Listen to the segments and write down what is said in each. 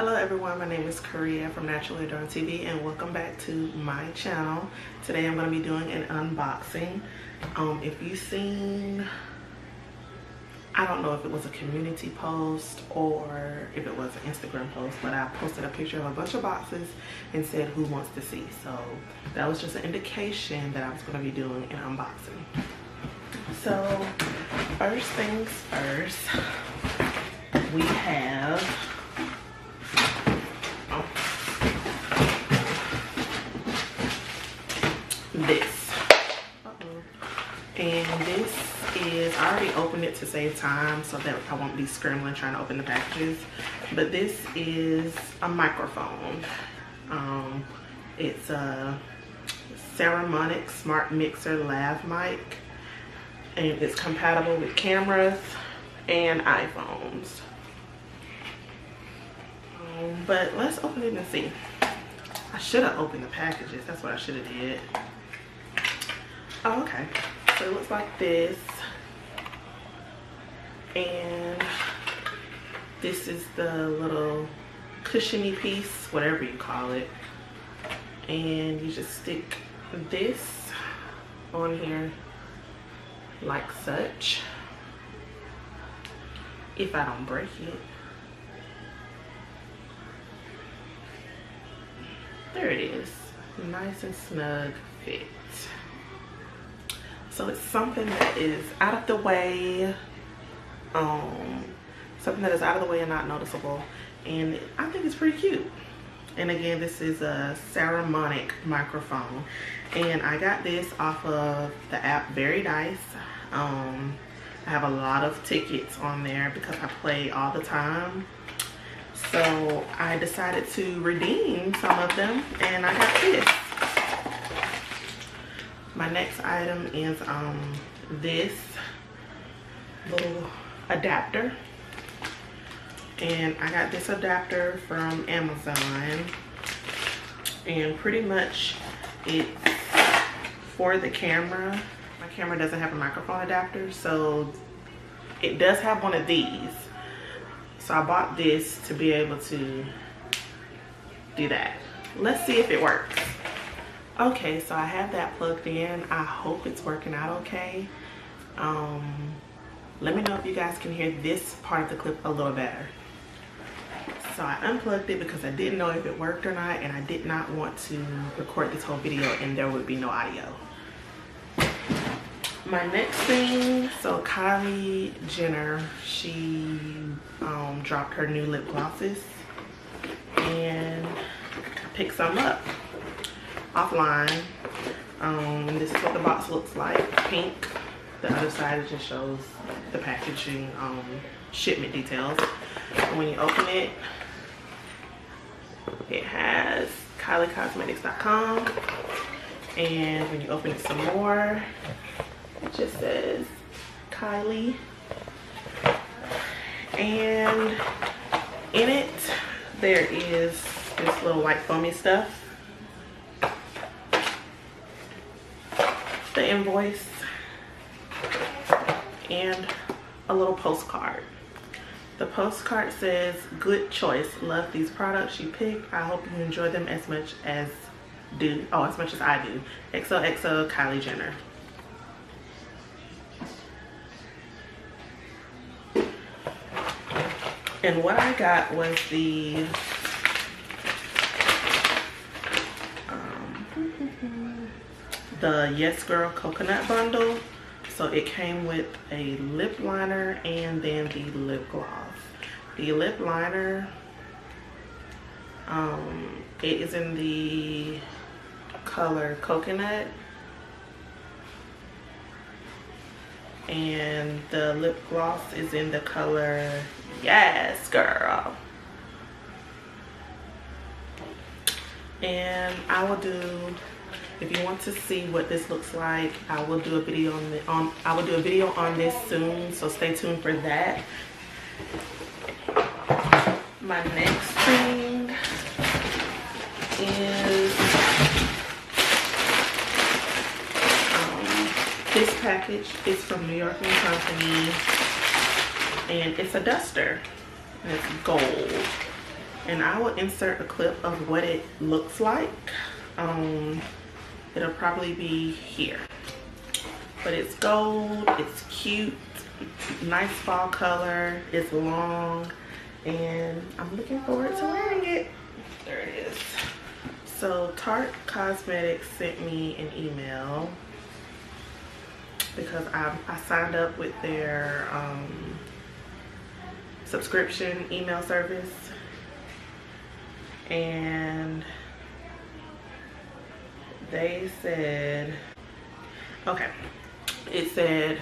Hello everyone, my name is Korea from Naturally Adorned TV and welcome back to my channel. Today I'm going to be doing an unboxing. If you've seen, I don't know if it was a community post or if it was an Instagram post, but I posted a picture of a bunch of boxes and said who wants to see. So that was just an indication that I was going to be doing an unboxing. So first things first, we have this. And this is, I already opened it to save time so that I won't be scrambling trying to open the packages, but this is a microphone. It's a Ceremonic Smart Mixer Lav Mic, and it's compatible with cameras and iPhones. But let's open it and see. I should have opened the packages. That's what I should have did. Oh, okay. So it looks like this. And this is the little cushiony piece, whatever you call it. And you just stick this on here like such. If I don't break it. There it is. Nice and snug fit. So it's something that is out of the way. Something that is out of the way and not noticeable. And I think it's pretty cute. And again, this is a Ceremonic microphone. And I got this off of the app Very Nice. I have a lot of tickets on there because I play all the time. So I decided to redeem some of them and I got this. My next item is this little adapter. And I got this adapter from Amazon. And pretty much it's for the camera. My camera doesn't have a microphone adapter, so it does have one of these. So I bought this to be able to do that. Let's see if it works. Okay, so I have that plugged in. I hope it's working out okay. Let me know if you guys can hear this part of the clip a little better. So I unplugged it because I didn't know if it worked or not, and I did not want to record this whole video and there would be no audio. My next thing, so Kylie Jenner, she dropped her new lip glosses, and I picked some up offline. This is what the box looks like, pink. The other side just shows the packaging, shipment details. And when you open it, it has KylieCosmetics.com, and when you open it some more, it just says Kylie, and in it there is this little white foamy stuff, the invoice, and a little postcard. The postcard says, "Good choice. Love these products you picked. I hope you enjoy them as much as I do. XOXO Kylie Jenner." And what I got was the Yes Girl Coconut Bundle. So it came with a lip liner and then the lip gloss. The lip liner, it is in the color Coconut. And the lip gloss is in the color Yes Girl. And I will do, if you want to see what this looks like, I will do a video on this soon, so stay tuned for that. My next thing is this package is from New York & Company, and it's a duster. And it's gold. and I will insert a clip of what it looks like. It'll probably be here, but it's gold, it's cute, nice fall color, it's long, and I'm looking forward to wearing it. There it is. So Tarte Cosmetics sent me an email because I signed up with their subscription email service, and they said, okay, it said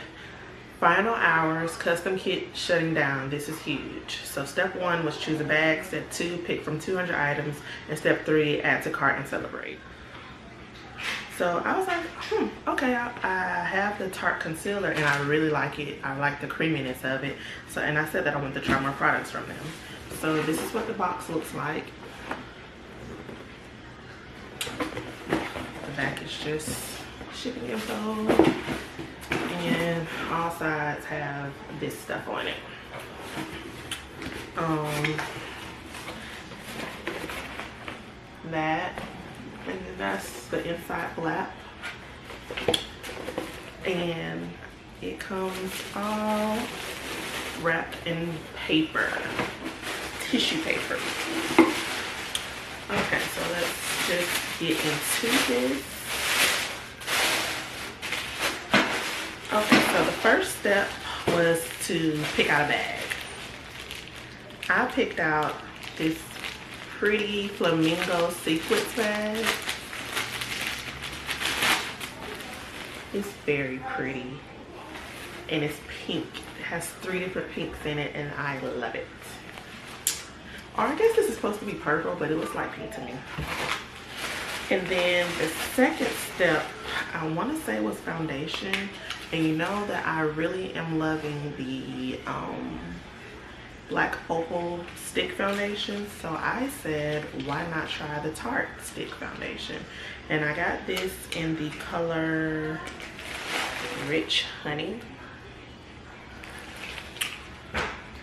final hours, custom kit shutting down. This is huge. So step 1 was choose a bag. Step 2, pick from 200 items. And step 3, add to cart and celebrate. So I was like, okay, I have the Tarte concealer and I really like it. I like the creaminess of it. So, and I said that I want to try more products from them. So this is what the box looks like. The back is just shipping info. And all sides have this stuff on it. That, and then that's the inside flap, and it comes all wrapped in paper, tissue paper. Okay, so let's just get into this. Okay, so the first step was to pick out a bag. I picked out this pretty flamingo sequence bag. It's very pretty, and it's pink. It has 3 different pinks in it, and I love it. Or I guess this is supposed to be purple, but it looks like pink to me. And then the second step, I want to say, was foundation. And you know that I really am loving the black opal stick foundation. So I said, why not try the Tarte stick foundation? And I got this in the color Rich Honey.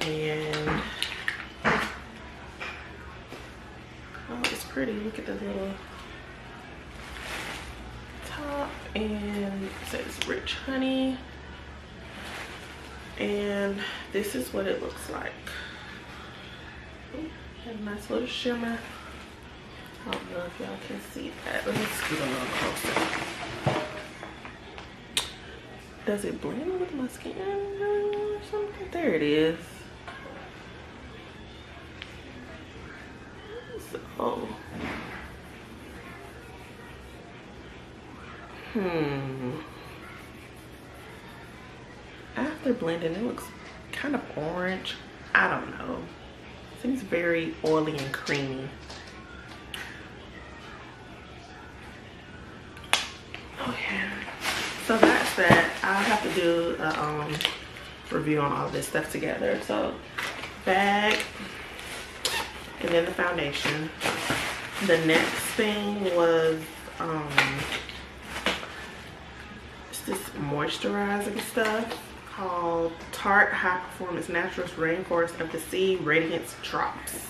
And oh, it's pretty. Look at the little top, and it says Rich Honey, and this is what it looks like. Ooh, got a nice little shimmer. I don't know if y'all can see that. Let me scoot a little closer. Does it blend with my skin or something? There it is. So after blending, it looks kind of orange. I don't know. Seems very oily and creamy. Okay, so that's that. I'll have to do a review on all this stuff together. So bag, and then the foundation. The next thing was this moisturizing stuff called Tarte High Performance Naturals Rainforest of the Sea Radiance Drops.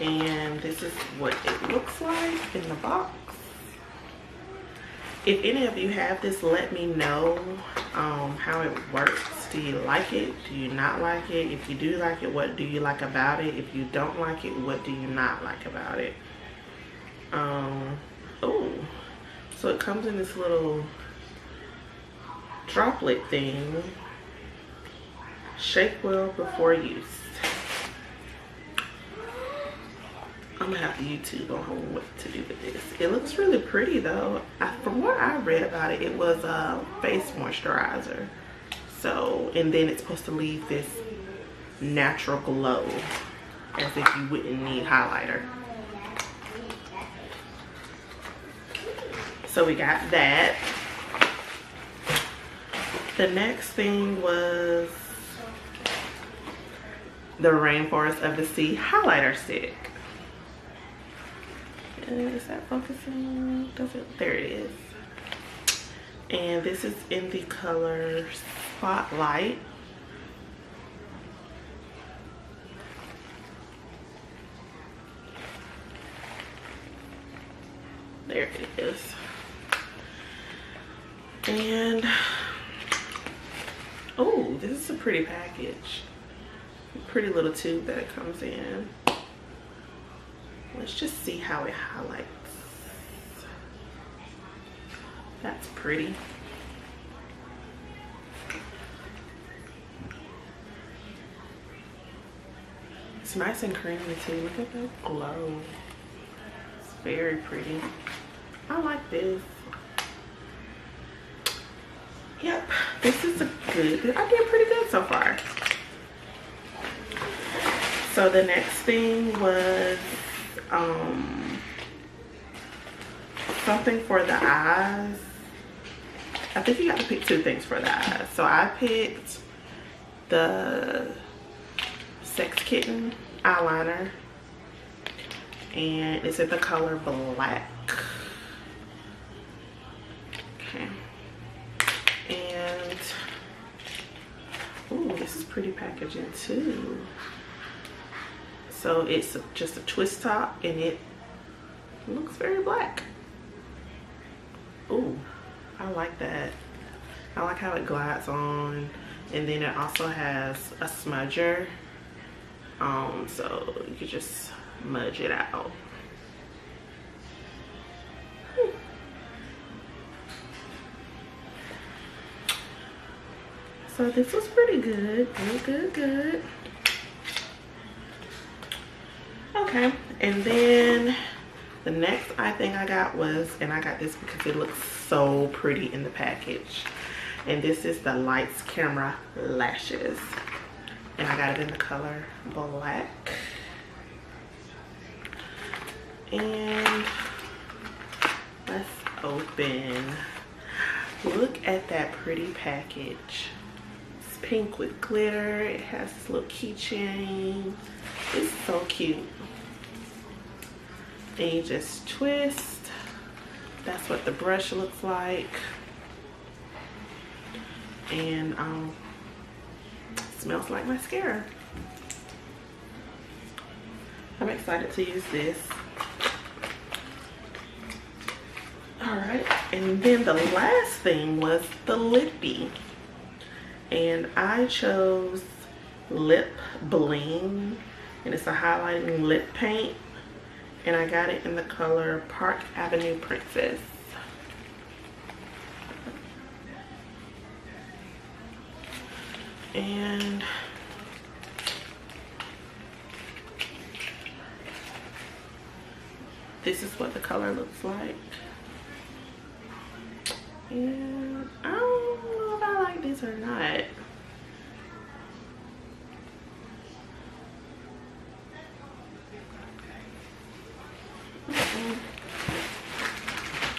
And this is what it looks like in the box. If any of you have this, let me know how it works. Do you like it? Do you not like it? If you do like it, what do you like about it? If you don't like it, what do you not like about it? Oh, so it comes in this little droplet thing. Shake well before use. I'm gonna have to YouTube on what to do with this. It looks really pretty though. From what I read about it, it was a face moisturizer. So, and then it's supposed to leave this natural glow as if you wouldn't need highlighter. So we got that. The next thing was the Rainforest of the Sea highlighter stick. Is that focusing? Does it? There it is. And this is in the color Spotlight. This is a pretty package. Pretty little tube that it comes in. Let's just see how it highlights. That's pretty. It's nice and creamy too. Look at that glow. It's very pretty. I like this. Yep, this is a good. I did pretty good so far. So the next thing was something for the eyes. I think you got to pick 2 things for the eyes. So I picked the Sex Kitten eyeliner, and it's in the color black. Okay. And ooh, this is pretty packaging too. So it's just a twist top, and it looks very black. Ooh, I like that. I like how it glides on, and then it also has a smudger. So you can just smudge it out. So this was pretty good. Good. Okay, and then the next thing I got was, and I got this because it looks so pretty in the package, and this is the Lights Camera Lashes, and I got it in the color black. And let's open. Look at that pretty package. It's pink with glitter. It has this little keychain. It's so cute. And you just twist. That's what the brush looks like. And smells like mascara. I'm excited to use this. Alright, and then the last thing was the lippy. And I chose Lip Bling, and it's a highlighting lip paint, and I got it in the color Park Avenue Princess. And this is what the color looks like. And I don't know if I like this or not.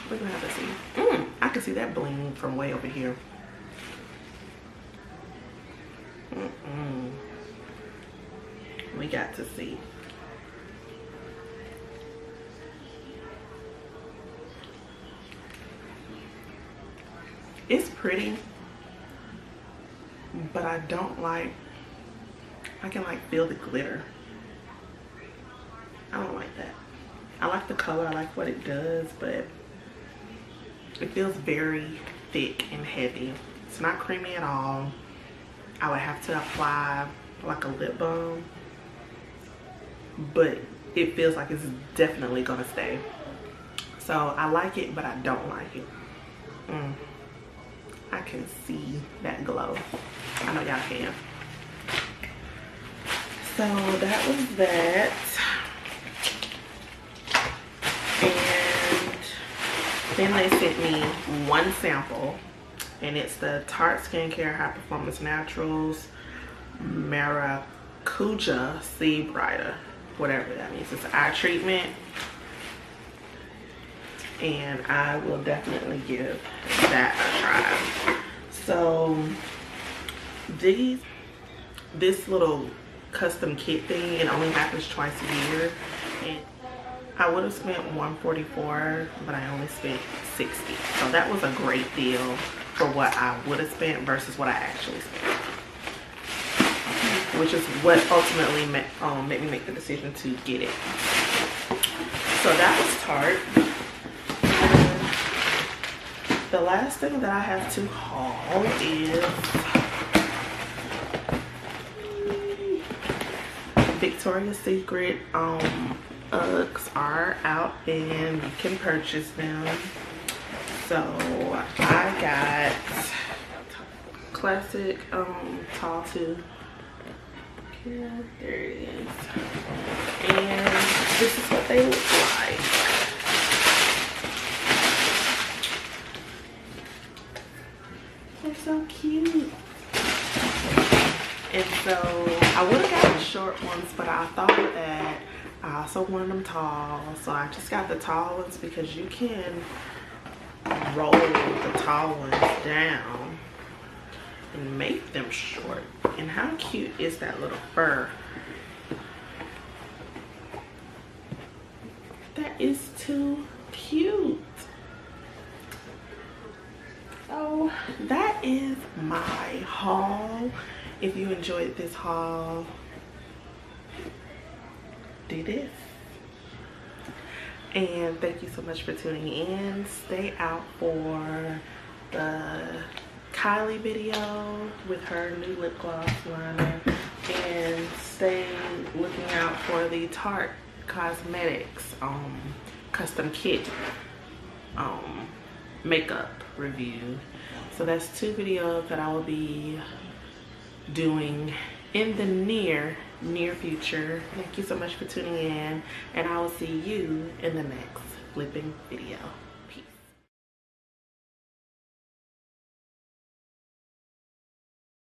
We're gonna have to see. I can see that bling from way over here. We got to see. It's pretty, but I don't like, I can like feel the glitter. I don't like that. I like the color, I like what it does, but it feels very thick and heavy. It's not creamy at all. I would have to apply like a lip balm, but it feels like it's definitely gonna stay. So I like it, but I don't like it. I can see that glow. I know y'all can. So that was that. And then they sent me one sample, and it's the Tarte Skincare High Performance Naturals Maracuja Sea Brighter, whatever that means. It's an eye treatment, and I will definitely give that a try. So this little custom kit thing, it only happens twice a year, and I would have spent $144, but I only spent $60. So that was a great deal for what I would have spent versus what I actually spent, which is what ultimately made me make the decision to get it. So that was Tarte. The last thing that I have to haul is Victoria's Secret Uggs are out and you can purchase them. So I got classic Tarte. Yeah, there it is. And this is what they look like. They're so cute. And so I would have gotten short ones, but I thought that I also wanted them tall. So I just got the tall ones because you can roll the tall ones down and make them short. And how cute is that little fur? That is too cute. So that is my haul. If you enjoyed this haul, do this. And thank you so much for tuning in. Stay out for the Kylie video with her new lip gloss liner, and stay looking out for the Tarte Cosmetics custom kit makeup review. So that's 2 videos that I will be doing in the near future. Thank you so much for tuning in, and I will see you in the next flipping video.